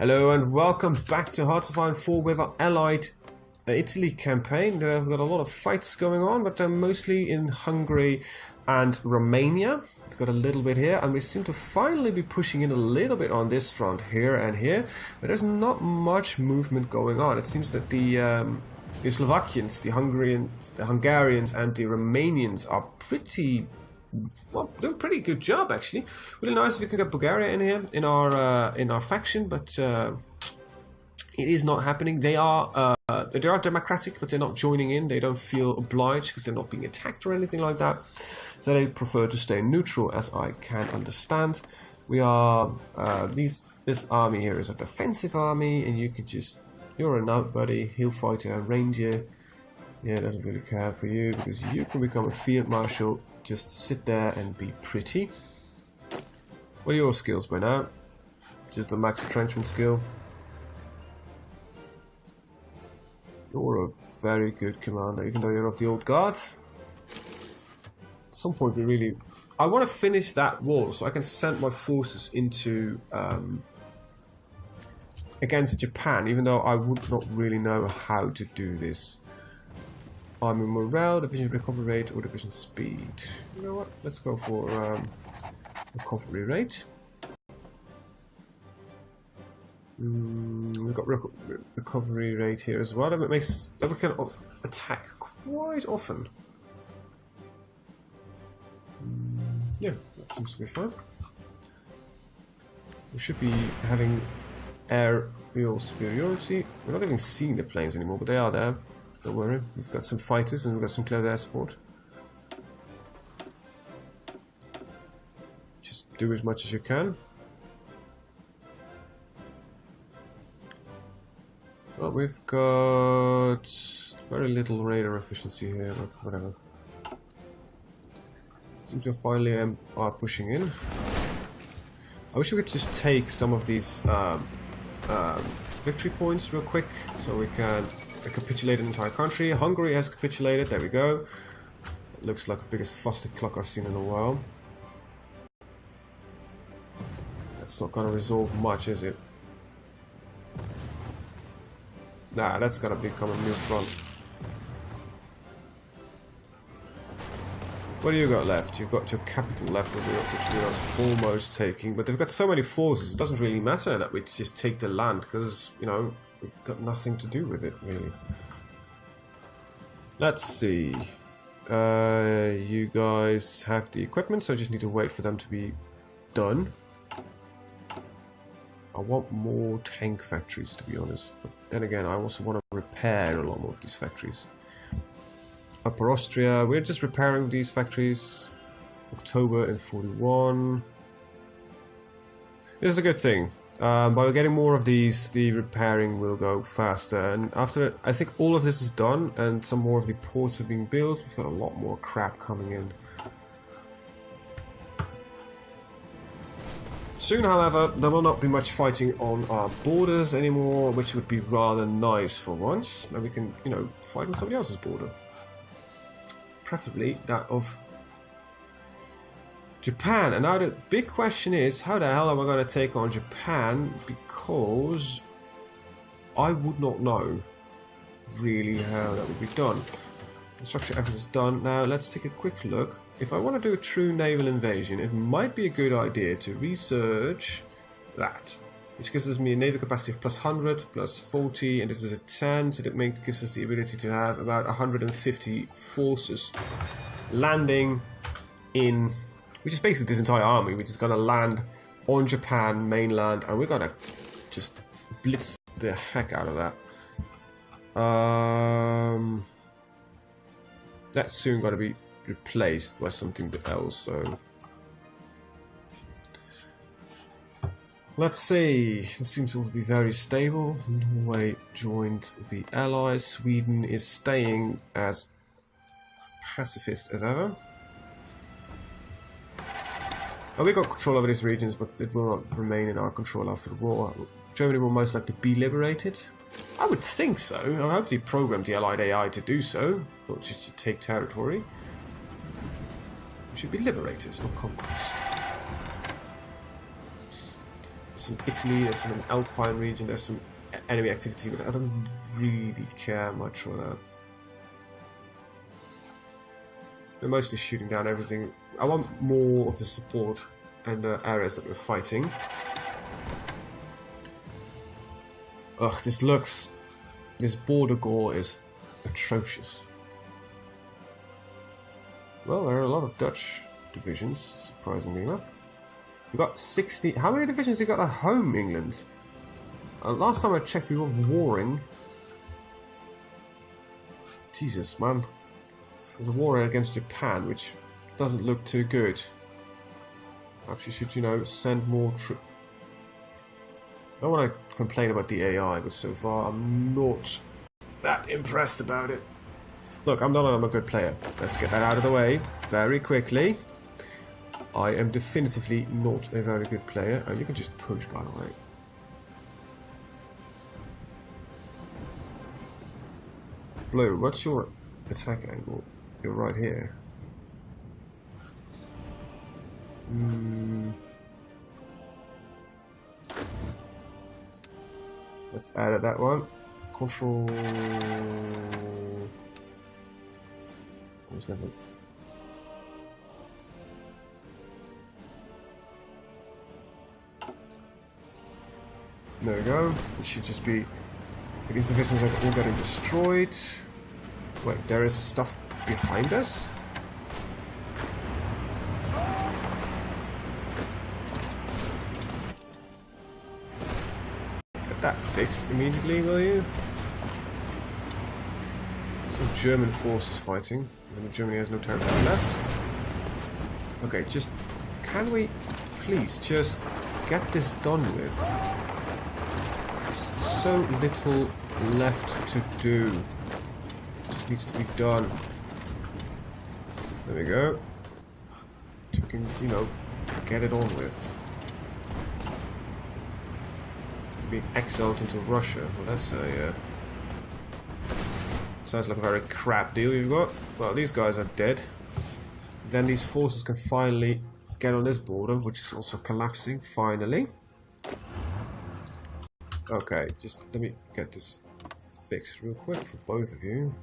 Hello and welcome back to Hearts of Iron 4 with our allied Italy campaign. We've got a lot of fights going on, but they're mostly in Hungary and Romania. We've got a little bit here, and we seem to finally be pushing in a little bit on this front here and here, but there's not much movement going on. It seems that the Slovakians, the Hungarians and the Romanians are pretty... well, doing a pretty good job actually. Really nice if we can get Bulgaria in here in our faction, but it is not happening. They are democratic, but they're not joining in. They don't feel obliged because they're not being attacked or anything like that. So they prefer to stay neutral, as I can understand. We are this army here is a defensive army, and you can just you're a knight, buddy. He'll fight a ranger. Yeah, doesn't really care for you because you can become a field marshal. Just sit there and be pretty. What are your skills by now? Just a max entrenchment skill. You're a very good commander, even though you're of the old guard. At some point I want to finish that wall so I can send my forces into against Japan, even though I would not really know how to do this. Army morale, division recovery rate, or division speed. You know what? Let's go for recovery rate. We've got recovery rate here as well. That makes that we can attack quite often. Yeah, that seems to be fine. We should be having aerial superiority. We're not even seeing the planes anymore, but they are there. Don't worry, we've got some fighters and we've got some clear air support. Just do as much as you can. Well, we've got very little radar efficiency here, but whatever. Seems to finally are pushing in. I wish we could just take some of these victory points real quick so we can capitulate an entire country. Hungary has capitulated, there we go. It looks like the biggest fustick clock I've seen in a while. That's not gonna resolve much, is it? Nah, that's gonna become a new front. What do you got left? You've got your capital left, which we are almost taking, but they've got so many forces, it doesn't really matter that we just take the land, because, you know, we've got nothing to do with it, really. Let's see. You guys have the equipment, so I just need to wait for them to be done. I want more tank factories, to be honest. But then again, I also want to repair a lot more of these factories. Upper Austria, we're just repairing these factories. October in 41. This is a good thing. By getting more of these, the repairing will go faster. And after, I think all of this is done and some more of the ports are being built, we've got a lot more crap coming in. Soon, however, there will not be much fighting on our borders anymore, which would be rather nice for once. And we can, you know, fight on somebody else's border. Preferably that of Japan. And now the big question is, how the hell am I going to take on Japan? Because I would not know really how that would be done. Construction effort is done. Now let's take a quick look. If I want to do a true naval invasion, it might be a good idea to research that, which gives me a naval capacity of plus 100, plus 40, and this is a 10, so that gives us the ability to have about 150 forces landing in, which is basically this entire army, which is going to land on Japan mainland, and we're going to just blitz the heck out of that. That's soon going to be replaced by something else, so let's see. It seems to be very stable. Norway joined the Allies. Sweden is staying as pacifist as ever. Oh, we got control over these regions, but it will not remain in our control after the war. Germany will most likely be liberated. I would think so. I hope they programmed the Allied AI to do so, not just to take territory. We should be liberators, not conquerors. some Italy, there's some Alpine region, there's some enemy activity, but I don't really care much for that. They're mostly shooting down everything. I want more of the support and the areas that we're fighting. Ugh, this border gore is atrocious. Well, there are a lot of Dutch divisions, surprisingly enough. We've got 60... How many divisions have you got at home, England? Last time I checked, we were warring. Jesus, man. There's a war against Japan, which doesn't look too good. Perhaps you should, you know, send more troops. I don't want to complain about the AI, but so far I'm not that impressed about it. Look, I'm a good player. Let's get that out of the way very quickly. I am definitively not a very good player. Oh, you can just push, by the way. Blue, what's your attack angle? You're right here. Let's add that one. Control. Never... There we go. It should just be. These divisions are all getting destroyed. Wait, there is stuff behind us? Get that fixed immediately, will you? Some German forces fighting. Germany has no territory left. Okay, just... Can we please just get this done with? There's so little left to do. Just needs to be done. There we go. So we can, you know, get it on with. Being exiled into Russia. Well, that's a... sounds like a very crap deal you've got. Well, these guys are dead. Then these forces can finally get on this border, which is also collapsing, finally. Okay, just let me get this fixed real quick for both of you.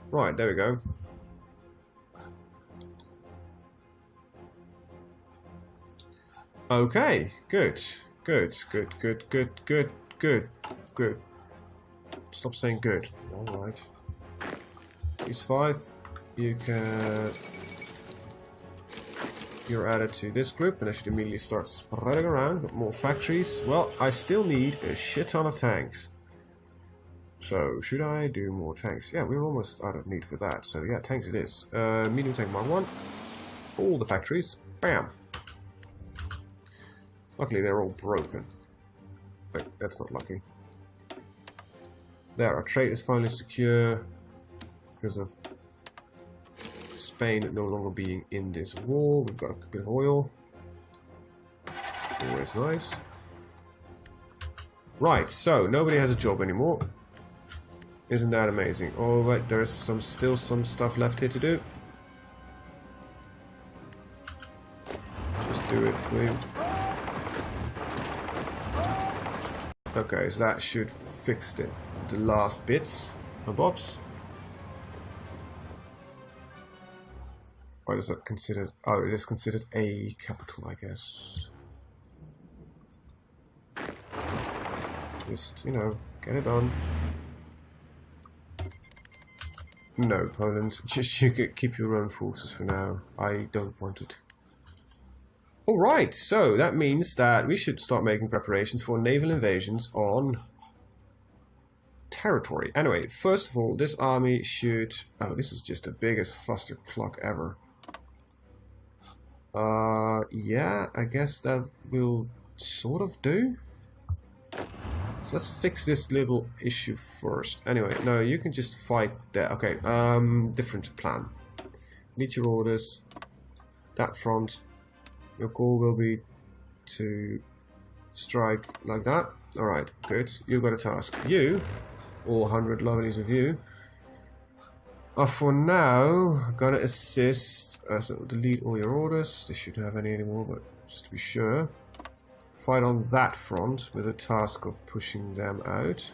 Right, there we go. Okay, good. Good. Stop saying good. Alright. These 5, you can... You're added to this group, and I should immediately start spreading around. Got more factories. Well, I still need a shit ton of tanks. So, should I do more tanks? Yeah, we're almost out of need for that. So, yeah, tanks it is. Medium tank Mark 1. All the factories. Bam! Luckily, they're all broken. Wait, that's not lucky. There, our trade is finally secure because of Spain no longer being in this war. We've got a bit of oil. Always nice. Right, so nobody has a job anymore. Isn't that amazing? Oh wait, there is still some stuff left here to do. Just do it, please. Okay, so that should fix it. The last bits and bobs. What is that considered? Oh, it is considered a capital, I guess. Just, you know, get it done. No, Poland. Just you keep your own forces for now. I don't want it. Alright, so that means that we should start making preparations for naval invasions on territory. Anyway, first of all, this army should... Oh, this is just the biggest fuster clock ever. Yeah, I guess that will sort of do. So let's fix this little issue first. Anyway, no, you can just fight there. Okay, different plan. Need your orders. That front. Your goal will be to strike like that. Alright, good. You've got a task. You, all 100 lovelies of you, For now, I'm gonna assist. So delete all your orders. They shouldn't have any anymore, but just to be sure. Fight on that front with the task of pushing them out.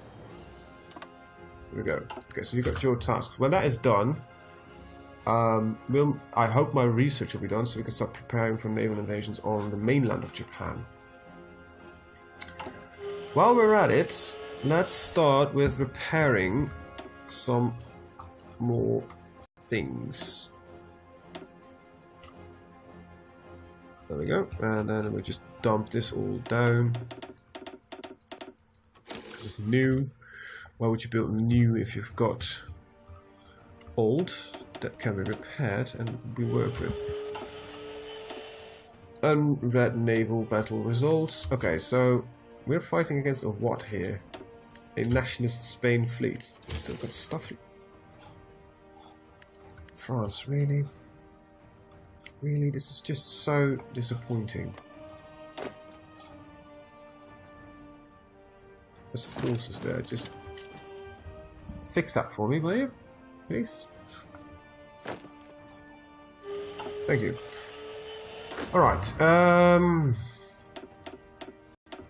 Here we go. Okay, so you got your task. When that is done, I hope my research will be done so we can start preparing for naval invasions on the mainland of Japan. While we're at it, let's start with repairing some more things. There we go, and then we just dump this all down. This is new. Why would you build new if you've got old that can be repaired and be worked with? Unread naval battle results. Okay, so we're fighting against a what here? A nationalist Spain fleet. Still got stuff. France, really? Really? This is just so disappointing. There's forces there. Just fix that for me, will you? Please? Thank you. Alright.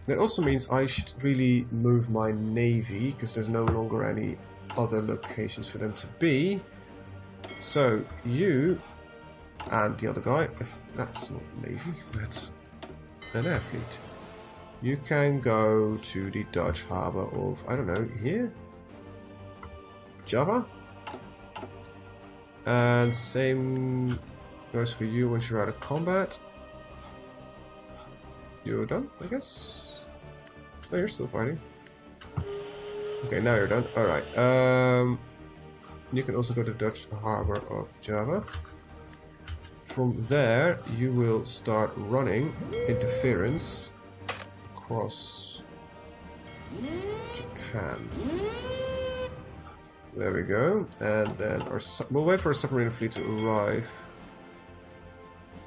That also means I should really move my navy, because there's no longer any other locations for them to be. So, you and the other guy, if that's not navy, that's an air fleet. You can go to the Dutch harbour of, I don't know, here? Java? And same goes for you once you're out of combat. You're done, I guess? No, you're still fighting. Okay, now you're done. Alright. You can also go to the Dutch harbour of Java. From there, you will start running interference across Japan. There we go. And then we'll wait for a submarine fleet to arrive.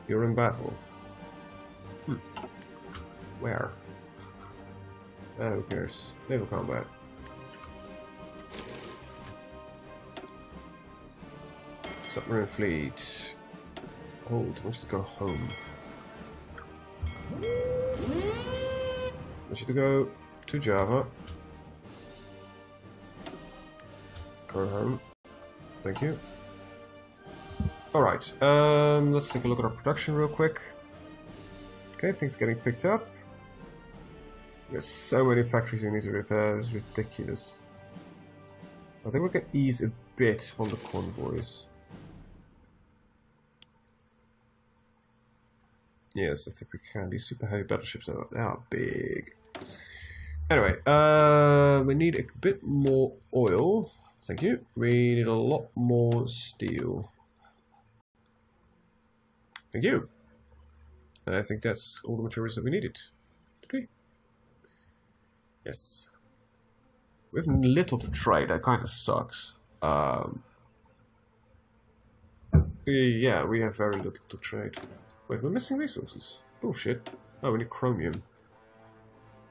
You're in battle. Where? Who cares? Naval combat. Submarine fleet. Hold, wants to go home. Want you to go to Java. Go home. Thank you. Alright, let's take a look at our production real quick. Okay, things getting picked up. There's so many factories you need to repair, it's ridiculous. I think we can ease a bit on the convoys. Yes, I think we can. These super heavy battleships are big. Anyway, we need a bit more oil. Thank you. We need a lot more steel. Thank you. And I think that's all the materials that we needed. Did we? Yes. We have little to trade. That kind of sucks. Yeah, we have very little to trade. Wait, we're missing resources. Bullshit. Oh, we need chromium.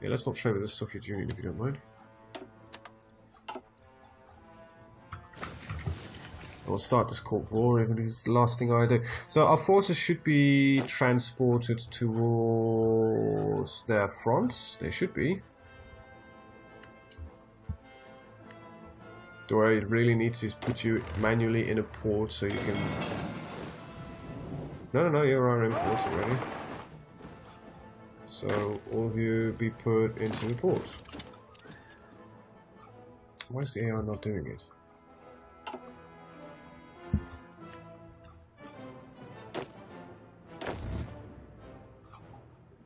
Yeah, let's not trade with the Soviet Union if you don't mind. I will start this Cold War, even if it's the last thing I do. So our forces should be transported towards their fronts. They should be. Do I really need to put you manually in a port so you can... No, you are in ports already. So all of you be put into the port. Why is the AI not doing it?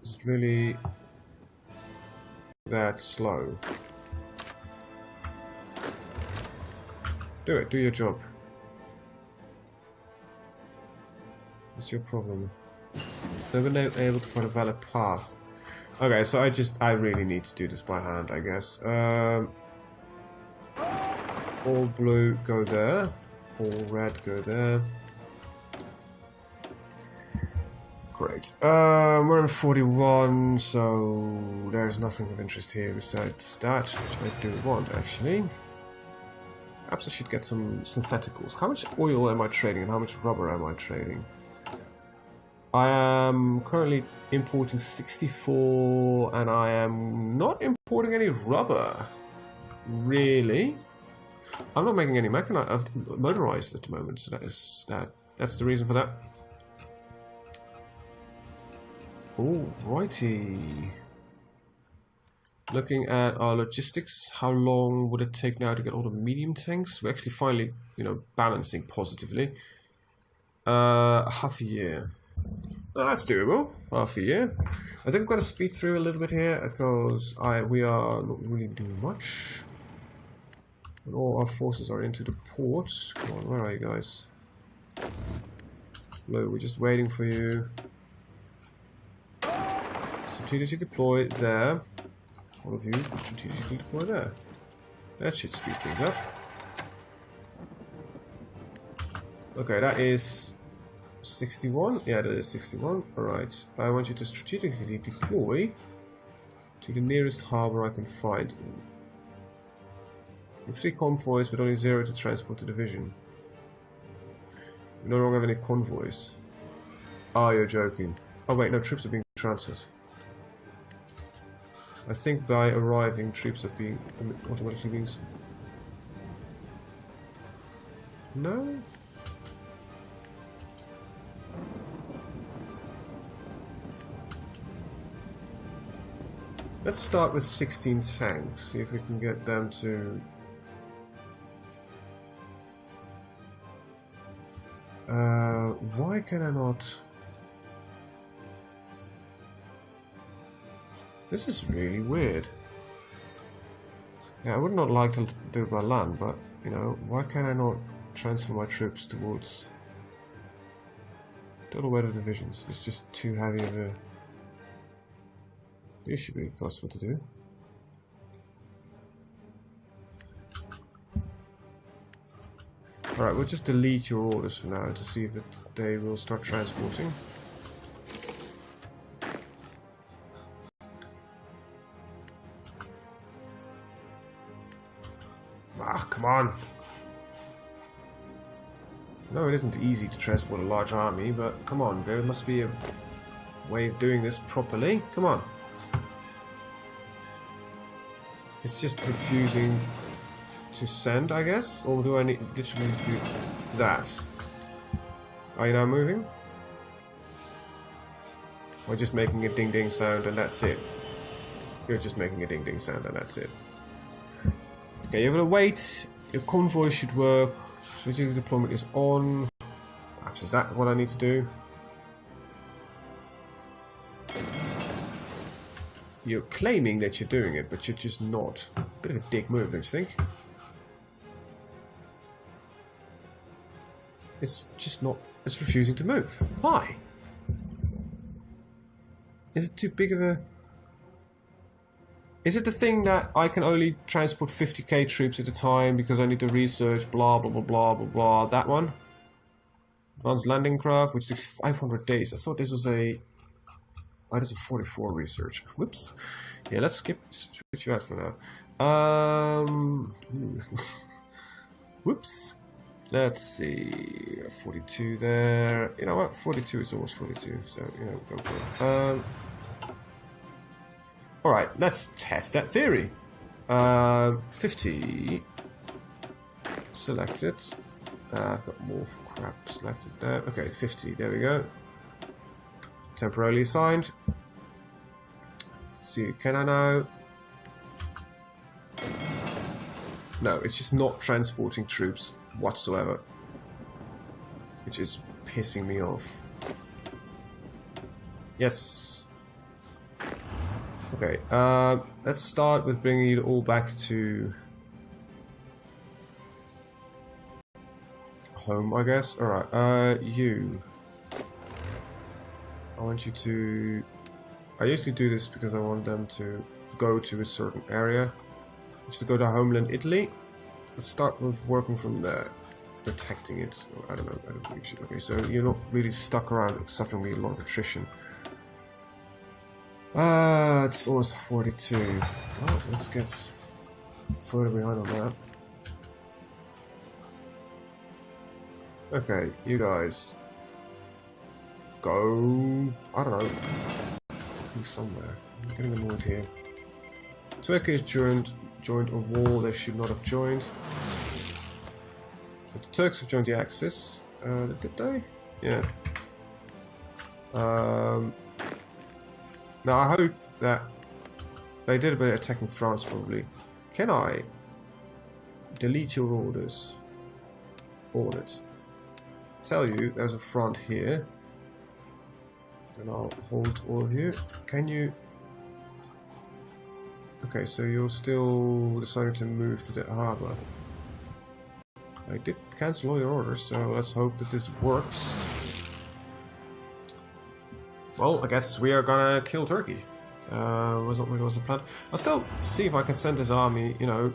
Is it really that slow? Do it, do your job. What's your problem? Never able to find a valid path. Okay, so I really need to do this by hand, I guess. All blue, go there. All red, go there. Great. We're in 41, so there's nothing of interest here besides that, which I do want, actually. Perhaps I should get some syntheticals. How much oil am I trading and how much rubber am I trading? I am currently importing 64 and I am not importing any rubber. Really? I'm not making any motorized at the moment, so that's the reason for that. Oh, righty. Looking at our logistics, how long would it take now to get all the medium tanks? We're actually finally, you know, balancing positively. Half a year. Well, that's doable. Half a year. I think I'm going to speed through a little bit here because we are not really doing much. And all our forces are into the port. Come on, where are you guys? Hello, we're just waiting for you. Strategically deploy there. All of you strategically deploy there. That should speed things up. Okay, that is 61. Yeah, that is 61. Alright. I want you to strategically deploy to the nearest harbor I can find. With 3 convoys, but only 0 to transport the division. We no longer have any convoys. Oh, you're joking. Oh wait, no, troops are being transferred. I think by arriving, troops are being automatically being... No? Let's start with 16 tanks, see if we can get them to... why can I not... This is really weird. Yeah, I would not like to do it by land, but, you know, why can I not transfer my troops towards total weather divisions? It's just too heavy of a... This should be possible to do. Alright, we'll just delete your orders for now to see if they will start transporting. Ah, come on! No, it isn't easy to transport a large army, but come on, there must be a way of doing this properly. Come on! It's just refusing to send, I guess? Or do I literally need to do that? Are you now moving? Or just making a ding-ding sound and that's it? You're just making a ding-ding sound and that's it. Okay, you're gonna wait. Your convoy should work. Strategic deployment is on. Perhaps is that what I need to do? You're claiming that you're doing it, but you're just not. Bit of a dick move, don't you think? It's just not... It's refusing to move. Why? Is it too big of a... Is it the thing that I can only transport 50k troops at a time because I need to research blah blah blah blah blah blah, that one? Advanced landing craft, which takes 500 days. I thought this was a... Oh, this is a 44 research. Whoops. Yeah, let's switch you out for now. Whoops. Let's see. 42 there. You know what? 42 is almost 42, so, you know, go for it. Alright, let's test that theory. 50. Selected. I've got more crap selected there. Okay, 50. There we go. Temporarily assigned. See, can I now? No, it's just not transporting troops whatsoever, which is pissing me off. Yes. Okay, let's start with bringing it all back to home, I guess. Alright, you. I want you to... I usually do this because I want them to go to a certain area. Just to go to homeland Italy. Let's start with working from there. Protecting it. Or, I don't know, I don't think you should. Okay, so you're not really stuck around suffering a lot of attrition. It's almost 42. Well, let's get further behind on that. Okay, you guys. Go... I don't know. Fucking somewhere. I'm getting annoyed here. Turkey has joined a wall they should not have joined. But the Turks have joined the Axis. Did they? Yeah. Now I hope that they did a bit of attacking France probably. Can I delete your orders? Audit. Tell you there's a front here. And I'll hold all of you. Can you... Okay, so you're still deciding to move to the harbour. I did cancel all your orders, so let's hope that this works. Well, I guess we are gonna kill Turkey. Was not really was the plan. I'll still see if I can send this army, you know,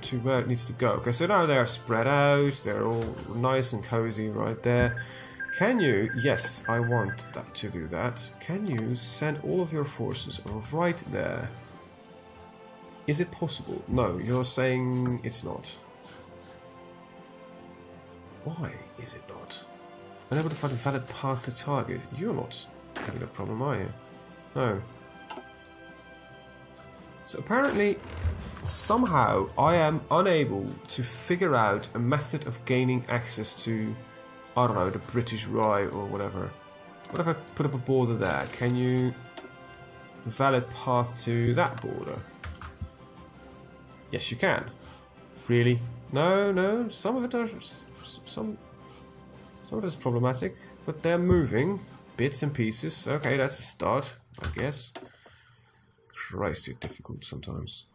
to where it needs to go. Okay, so now they're spread out, they're all nice and cozy right there. Can you, yes, I want that to do that. Can you send all of your forces right there? Is it possible? No, you're saying it's not. Why is it not? Unable to find a valid path to target. You're not having a problem, are you? No. So apparently, somehow, I am unable to figure out a method of gaining access to, I don't know, the British Rye or whatever. What if I put up a border there? Can you... valid path to that border? Yes, you can. Really? No, no, some of it are... Some of it is problematic, but they're moving. Bits and pieces. Okay, that's a start, I guess. Christ, you're difficult sometimes.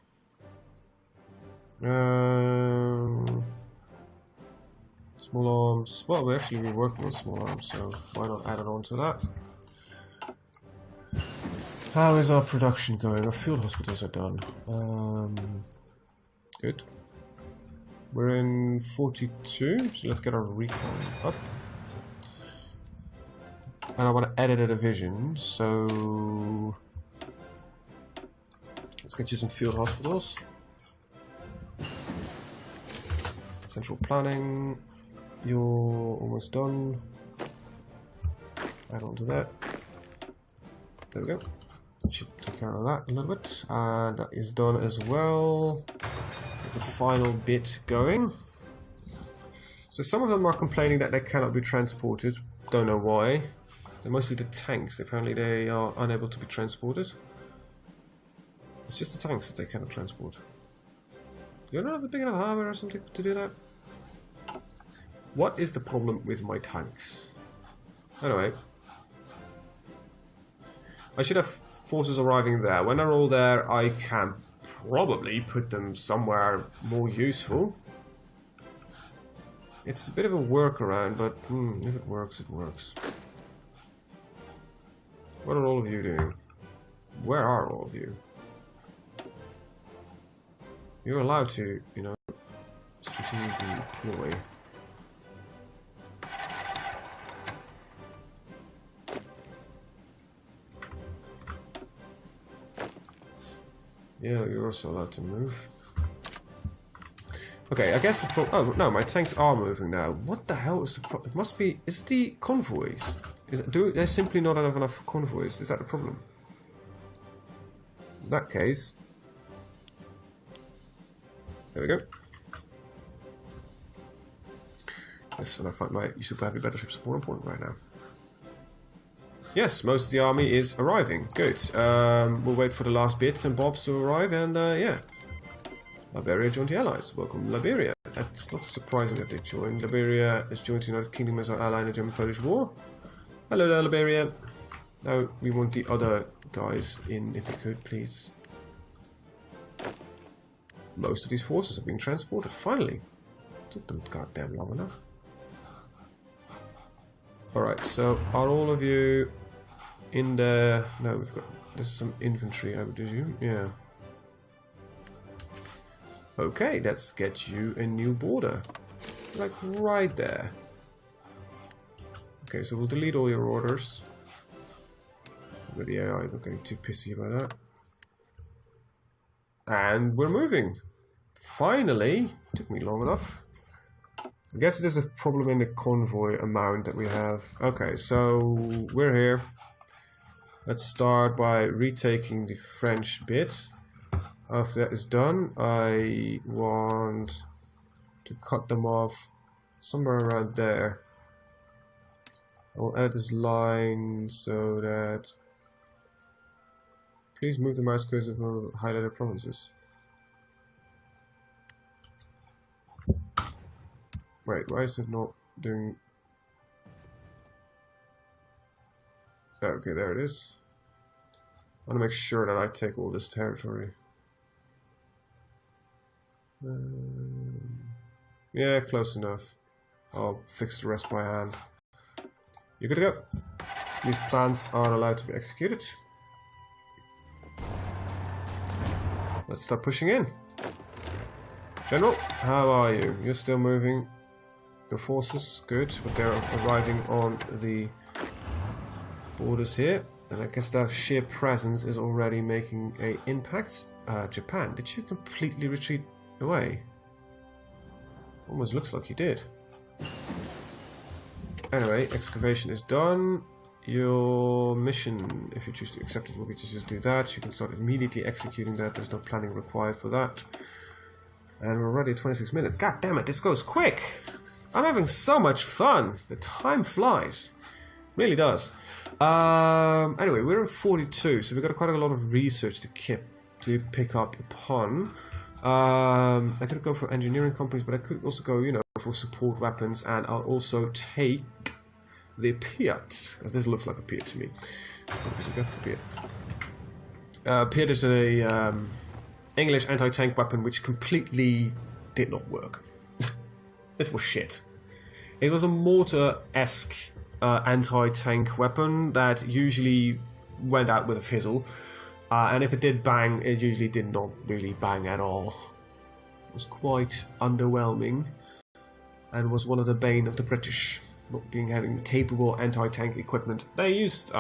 Small arms. Well, we're actually working on small arms, so why not add it on to that? How is our production going? Our field hospitals are done. Good. We're in 42, so let's get our recon up. And I want to edit a division, so let's get you some field hospitals. Central planning, you're almost done. Add on to that. There we go. Should take care of that a little bit. And that is done as well. The final bit going. So some of them are complaining that they cannot be transported. Don't know why. They're mostly the tanks. Apparently they are unable to be transported. It's just the tanks that they cannot transport. Do you not have a big enough harbour or something to do that? What is the problem with my tanks? Anyway. I should have forces arriving there. When they're all there, I can probably put them somewhere more useful. It's a bit of a workaround, but if it works, it works. What are all of you doing? Where are all of you? You're allowed to, you know, strategically deploy. Yeah, you're also allowed to move. Okay, I guess the problem... Oh, no, my tanks are moving now. What the hell is the problem? It must be... Is it the convoys? There's simply not enough convoys. Is that the problem? In that case... There we go. Yes, and I find my use of heavy battleships more important right now. Yes, most of the army is arriving. Good. We'll wait for the last bits and bobs to arrive, and yeah. Liberia joined the Allies. Welcome, Liberia. That's not surprising that they joined. Liberia has joined the United Kingdom as our ally in the German-Polish War. Hello there, Liberia. Now, we want the other guys in, if we could, please. Most of these forces are being transported, finally. Took them goddamn long enough. Alright, so are all of you in the... No, we've got... This is some infantry, I would assume. Yeah. Okay, let's get you a new border. Like, right there. Okay, so we'll delete all your orders. But the AI is not getting too pissy about that. And we're moving. Finally! Took me long enough. I guess there's a problem in the convoy amount that we have. Okay, so we're here. Let's start by retaking the French bit. After that is done, I want to cut them off somewhere around there. I'll add this line so that... Please move the mouse cursor from highlighted provinces. Wait, why is it not doing... Okay, there it is. I want to make sure that I take all this territory. Yeah, close enough. I'll fix the rest by hand. You're good to go. These plans are allowed to be executed. Let's start pushing in. General, how are you? You're still moving the forces, good, but they're arriving on the borders here. And I guess their sheer presence is already making an impact. Japan, did you completely retreat away? Almost looks like you did. Anyway, excavation is done. Your mission, if you choose to accept it, will be to just do that. You can start immediately executing that. There's no planning required for that. And we're already at 26 minutes. God damn it, this goes quick. I'm having so much fun. The time flies. Really does. Anyway, we're at 42, so we've got quite a lot of research to pick up upon. I could go for engineering companies, but I could also go, you know, for support weapons, and I'll also take the Piat, because this looks like a Piat to me. Piat is a English anti-tank weapon which completely did not work. It was shit. It was a mortar-esque anti-tank weapon that usually went out with a fizzle. And if it did bang, it usually did not really bang at all. It was quite underwhelming, and was one of the bane of the British, not having capable anti-tank equipment. They used,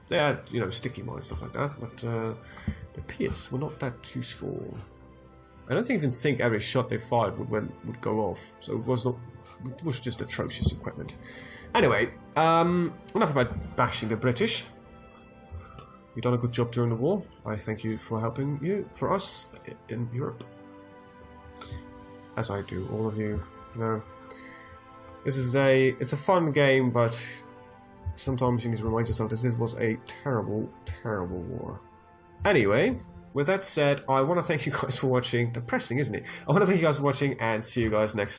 they had, you know, sticky mines, stuff like that, but the Piats were not that useful. I don't even think every shot they fired would go off, so it was just atrocious equipment. Anyway, enough about bashing the British. You've done a good job during the war. I thank you for helping for us in Europe. As I do, all of you. You know, it's a fun game, but sometimes you need to remind yourself that this was a terrible, terrible war. Anyway, with that said, I want to thank you guys for watching. Depressing, isn't it? I want to thank you guys for watching, and see you guys next time.